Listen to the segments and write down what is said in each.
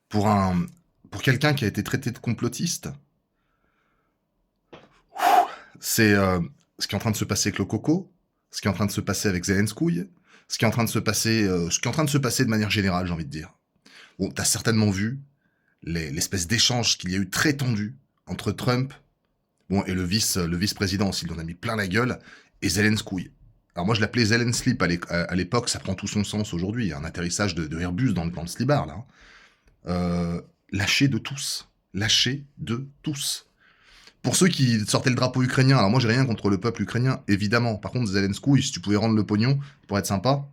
Pour un pour quelqu'un qui a été traité de complotiste, c'est, ce qui est en train de se passer avec le coco, ce qui est en train de se passer avec Zelensky, ce qui est en train de se passer, ce qui est en train de se passer de manière générale, j'ai envie de dire. Bon, tu as certainement vu l'espèce d'échange qu'il y a eu très tendu entre Trump, bon, et le vice-président, s'il en a mis plein la gueule, et Zelensky. Alors moi, je l'appelais Zelenslip à l'époque, ça prend tout son sens aujourd'hui. Un atterrissage de Airbus dans le slibard, là. Hein. Lâché de tous. Lâché de tous. Pour ceux qui sortaient le drapeau ukrainien, alors moi j'ai rien contre le peuple ukrainien, évidemment. Par contre, Zelensky, si tu pouvais rendre le pognon, pour être sympa,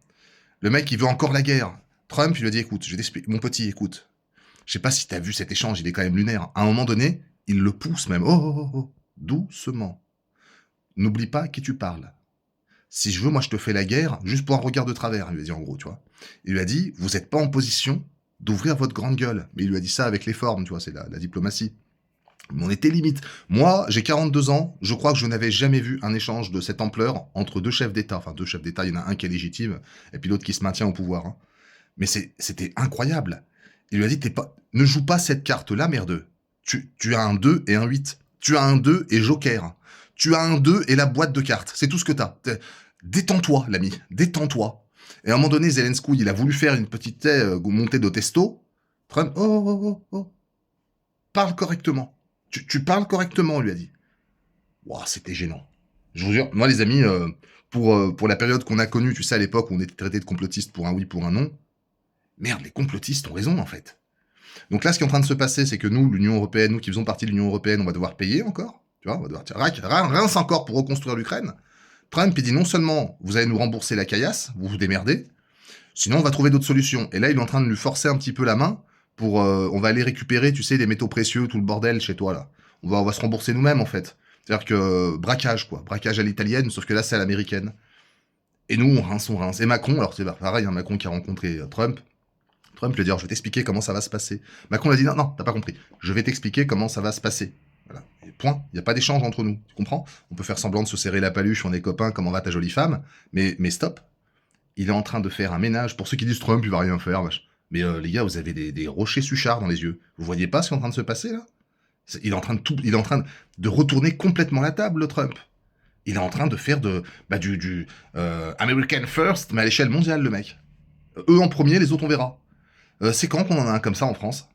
le mec, il veut encore la guerre. Trump, il lui a dit, écoute, je vais t'expliquer, mon petit, écoute, je sais pas si t'as vu cet échange, il est quand même lunaire. À un moment donné, il le pousse même. Oh, oh, oh, oh, doucement. N'oublie pas à qui tu parles. Si je veux, moi, je te fais la guerre juste pour un regard de travers, il lui a dit en gros, tu vois. Il lui a dit, vous n'êtes pas en position d'ouvrir votre grande gueule. Mais il lui a dit ça avec les formes, tu vois, c'est la diplomatie. Mais on était limite. Moi, j'ai 42 ans, je crois que je n'avais jamais vu un échange de cette ampleur entre deux chefs d'État. Enfin, deux chefs d'État, il y en a un qui est légitime, et puis l'autre qui se maintient au pouvoir. Hein. Mais c'était incroyable. Il lui a dit, ne joue pas cette carte-là, merdeux. Tu as un 2 et un 8. Tu as un 2 et joker. Tu as un 2 et la boîte de cartes. C'est tout ce que t'as. Détends-toi, l'ami. Détends-toi. Et à un moment donné, Zelensky, il a voulu faire une petite montée de testo. Trump, oh, oh, oh, oh. Parle correctement. Tu parles correctement, lui a dit. Wow, c'était gênant. Je vous jure, moi, les amis, pour la période qu'on a connue, tu sais, à l'époque où on était traité de complotiste pour un oui, pour un non, merde, les complotistes ont raison, en fait. Donc là, ce qui est en train de se passer, c'est que nous, l'Union Européenne, nous qui faisons partie de l'Union Européenne, on va devoir payer encore. Tu vois, on va devoir rince encore pour reconstruire l'Ukraine. Trump, il dit non seulement vous allez nous rembourser la caillasse, vous vous démerdez, sinon on va trouver d'autres solutions. Et là, il est en train de lui forcer un petit peu la main pour, on va aller récupérer, tu sais, les métaux précieux, tout le bordel chez toi là. On va se rembourser nous-mêmes en fait. C'est-à-dire que braquage quoi, braquage à l'italienne, sauf que là c'est à l'américaine. Et nous on rince, on rince. Et Macron, alors c'est pareil, hein, Macron qui a rencontré Trump. Trump lui a dit, alors, je vais t'expliquer comment ça va se passer. Macron lui a dit, non, non, t'as pas compris. Je vais t'expliquer comment ça va se passer. Voilà. Et point. Il n'y a pas d'échange entre nous. Tu comprends? On peut faire semblant de se serrer la paluche, on est copains, comment va ta jolie femme? Mais stop. Il est en train de faire un ménage. Pour ceux qui disent Trump, il va rien faire. Mais les gars, vous avez des rochers suchards dans les yeux. Vous voyez pas ce qui est en train de se passer là? Il est en train de il est en train de retourner complètement la table, le Trump. Il est en train de faire du American First, mais à l'échelle mondiale, le mec. Eux en premier, les autres on verra. C'est quand qu'on en a un comme ça en France?